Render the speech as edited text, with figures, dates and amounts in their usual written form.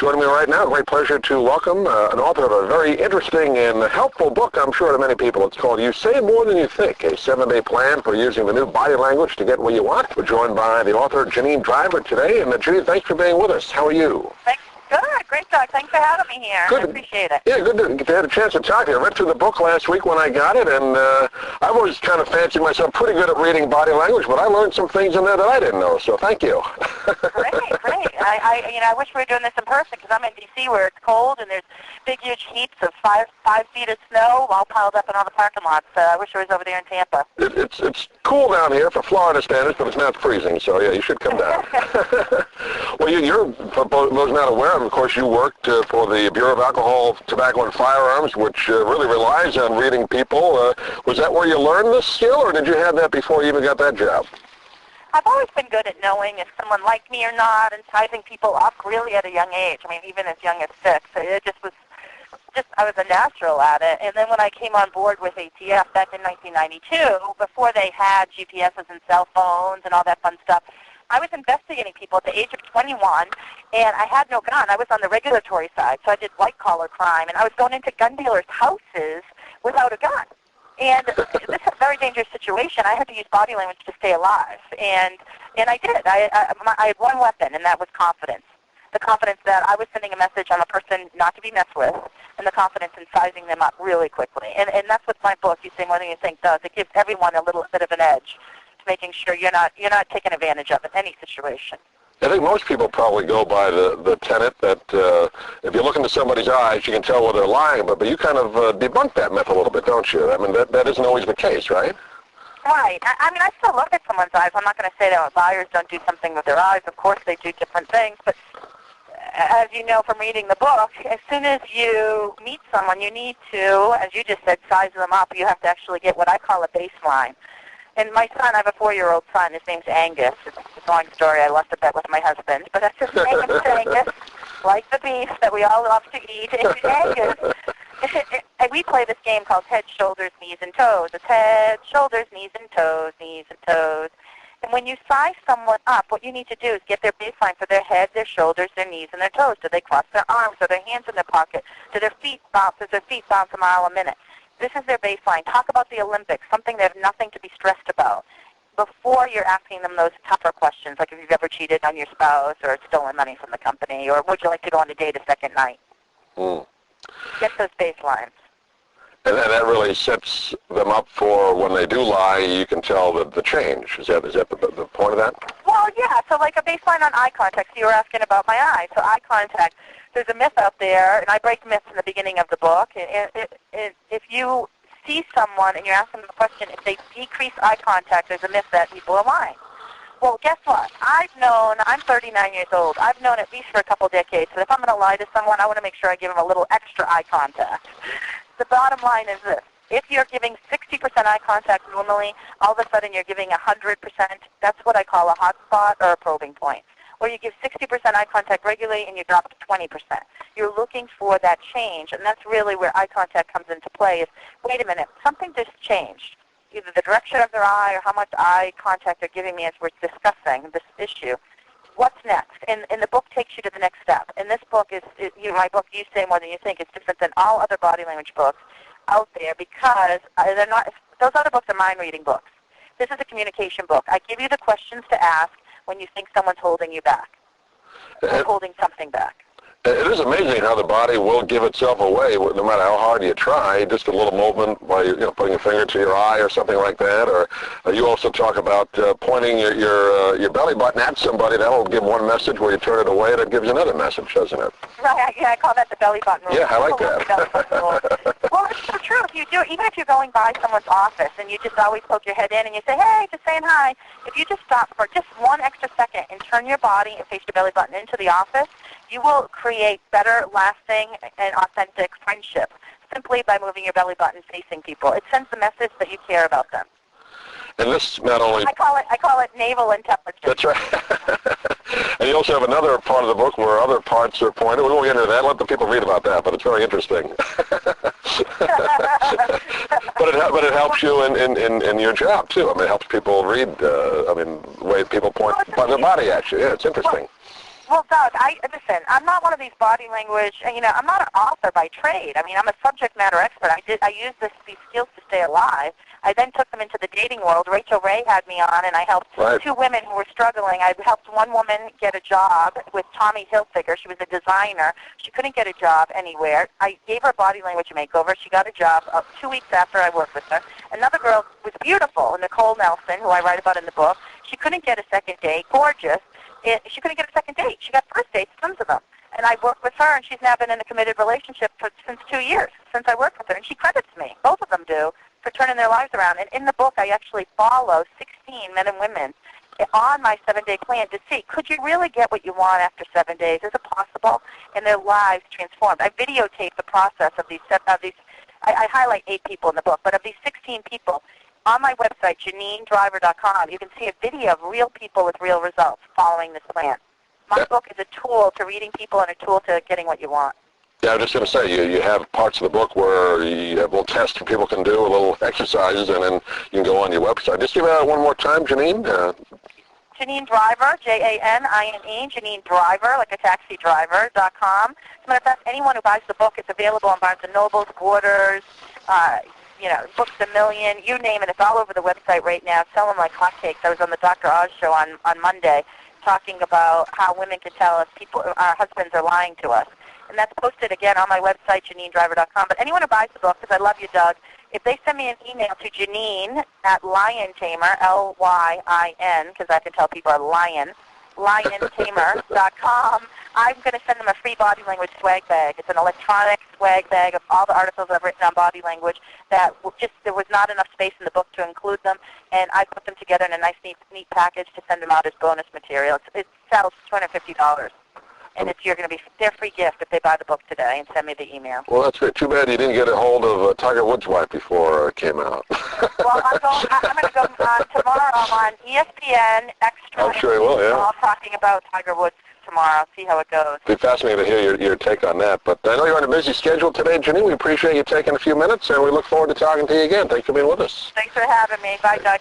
Joining me right now, great pleasure to welcome an author of a very interesting and helpful book, I'm sure, to many people. It's called You Say More Than You Think, a 7-day plan for using the new body language to get what you want. We're joined by the author, Janine Driver, today. And Janine, thanks for being with us. How are you? Thanks. Good. Great talk. Thanks for having me here. Good. I appreciate it. Yeah, good to have a chance to talk to you. I read through the book last week when I got it, and I've always kind of fancied myself pretty good at reading body language, but I learned some things in there that I didn't know, so thank you. Great. I wish we were doing this in person because I'm in D.C. where it's cold and there's big, huge heaps of five feet of snow all piled up in all the parking lots. I wish I was over there in Tampa. It's cool down here for Florida standards, but it's not freezing, so yeah, you should come down. Well, you're, for those not aware, of course, you worked for the Bureau of Alcohol, Tobacco, and Firearms, which really relies on reading people. Was that where you learned this skill, or did you have that before you even got that job? I've always been good at knowing if someone liked me or not and sizing people up really at a young age. I mean, even as young as 6. It just was, I was a natural at it. And then when I came on board with ATF back in 1992, before they had GPSs and cell phones and all that fun stuff, I was investigating people at the age of 21, and I had no gun. I was on the regulatory side, so I did white-collar crime, and I was going into gun dealers' houses without a gun. And this is a very dangerous situation. I had to use body language to stay alive, and I did. I had one weapon, and that was confidence. The confidence that I was sending a message on a person not to be messed with, and the confidence in sizing them up really quickly. And that's what my book, You Say More Than You Think, does. It gives everyone a little bit of an edge, making sure you're not taken advantage of in any situation. I think most people probably go by the tenet that if you look into somebody's eyes, you can tell whether they're lying, but you kind of debunk that myth a little bit, don't you? I mean, that isn't always the case, right? Right. I mean, I still look at someone's eyes. I'm not going to say that liars don't do something with their eyes. Of course they do different things, but as you know from reading the book, as soon as you meet someone, you need to, as you just said, size them up. You have to actually get what I call a baseline. And my son, I have a 4-year-old son. His name's Angus. It's a long story. I lost a bet with my husband. But that's just name Angus, like the beef that we all love to eat. It's Angus. And we play this game called head, shoulders, knees, and toes. It's head, shoulders, knees, and toes, knees, and toes. And when you size someone up, what you need to do is get their baseline for their head, their shoulders, their knees, and their toes. Do they cross their arms? Are their hands in their pocket? Do their feet bounce? Does their feet bounce a mile a minute? This is their baseline. Talk about the Olympics, something they have nothing to be stressed about, before you're asking them those tougher questions, like if you've ever cheated on your spouse or stolen money from the company, or would you like to go on a date a second night? Get those baselines. And that really sets them up for when they do lie, you can tell the change. Is that the point of that? Well, yeah. So like a baseline on eye contact. So you were asking about my eye. So eye contact, there's a myth out there, and I break myths in the beginning of the book. If you see someone and you're asking them a question, if they decrease eye contact, there's a myth that people are lying. Well, guess what? I'm 39 years old. I've known at least for a couple decades that if I'm going to lie to someone, I want to make sure I give them a little extra eye contact. The bottom line is this. If you're giving 60% eye contact normally, all of a sudden you're giving 100%, that's what I call a hot spot or a probing point. Or you give 60% eye contact regularly and you drop to 20%. You're looking for that change, and that's really where eye contact comes into play is, wait a minute, something just changed. Either the direction of their eye or how much eye contact they're giving me as we're discussing this issue. What's next? And the book takes you to the next step. And this book my book, You Say More Than You Think, is different than all other body language books out there because they're not. Those other books are mind-reading books. This is a communication book. I give you the questions to ask when you think someone's holding you back or holding something back. It is amazing how the body will give itself away no matter how hard you try. Just a little movement by putting a finger to your eye or something like that. Or you also talk about pointing your belly button at somebody. That will give one message. Where you turn it away, that gives another message, doesn't it? Right. Yeah, I call that the belly button rule. Yeah, I like that. Well, it's so true. Even if you're going by someone's office and you just always poke your head in and you say, hey, just saying hi, if you just stop for just 1 extra second and turn your body and face your belly button into the office, you will create better, lasting, and authentic friendship simply by moving your belly button facing people. It sends the message that you care about them. And this not only... I call it naval intelligence. That's right. And you also have another part of the book where other parts are pointed. We won't get into that. Let the people read about that, but it's very interesting. But it helps you in your job, too. I mean, it helps people read, the way people point their body at you. Yeah, it's interesting. Well, Doug, listen, I'm not one of these body language, I'm not an author by trade. I mean, I'm a subject matter expert. I use these skills to stay alive. I then took them into the dating world. Rachel Ray had me on, and I helped two women who were struggling. I helped one woman get a job with Tommy Hilfiger. She was a designer. She couldn't get a job anywhere. I gave her a body language makeover. She got a job 2 weeks after I worked with her. Another girl was beautiful, Nicole Nelson, who I write about in the book. She couldn't get a second date, gorgeous. She couldn't get a second date. She got first dates, tons of them. And I worked with her, and she's now been in a committed relationship since 2 years, since I worked with her. And she credits me, both of them do, for turning their lives around. And in the book, I actually follow 16 men and women on my 7-day plan to see, could you really get what you want after 7 days? Is it possible? And their lives transformed. I videotape the process of these. I highlight 8 people in the book, but of these 16 people, on my website, JanineDriver.com, you can see a video of real people with real results following this plan. My book is a tool to reading people and a tool to getting what you want. Yeah, I was just going to say, you have parts of the book where you have little tests people can do, little exercises, and then you can go on your website. Just give it out one more time, Janine. Janine Driver, Janine, Janine Driver, like a taxi driver.com. As a matter of fact, anyone who buys the book, it's available on Barnes & Noble, Borders, Books A Million, you name it. It's all over the website right now. Sell them like hotcakes. I was on the Dr. Oz show on Monday talking about how women can tell us our husbands are lying to us. And that's posted again on my website, JanineDriver.com. But anyone who buys the book, because I love you, Doug, if they send me an email to Janine at Lion Tamer, Lyin, because I can tell people are lying, liontamer.com, I'm going to send them a free body language swag bag. It's an electronic swag bag of all the articles I've written on body language that there was not enough space in the book to include them, and I put them together in a nice, neat package to send them out as bonus material. It sells $250. And it's their free gift if they buy the book today and send me the email. Well, that's great. Too bad you didn't get a hold of Tiger Woods' wife before it came out. Well, I'm going to go tomorrow on ESPN Extra. I'm sure you will, yeah. I'm talking about Tiger Woods tomorrow. See how it goes. It'd be fascinating to hear your take on that. But I know you're on a busy schedule today, Janine. We appreciate you taking a few minutes, and we look forward to talking to you again. Thanks for being with us. Thanks for having me. Bye, Doug.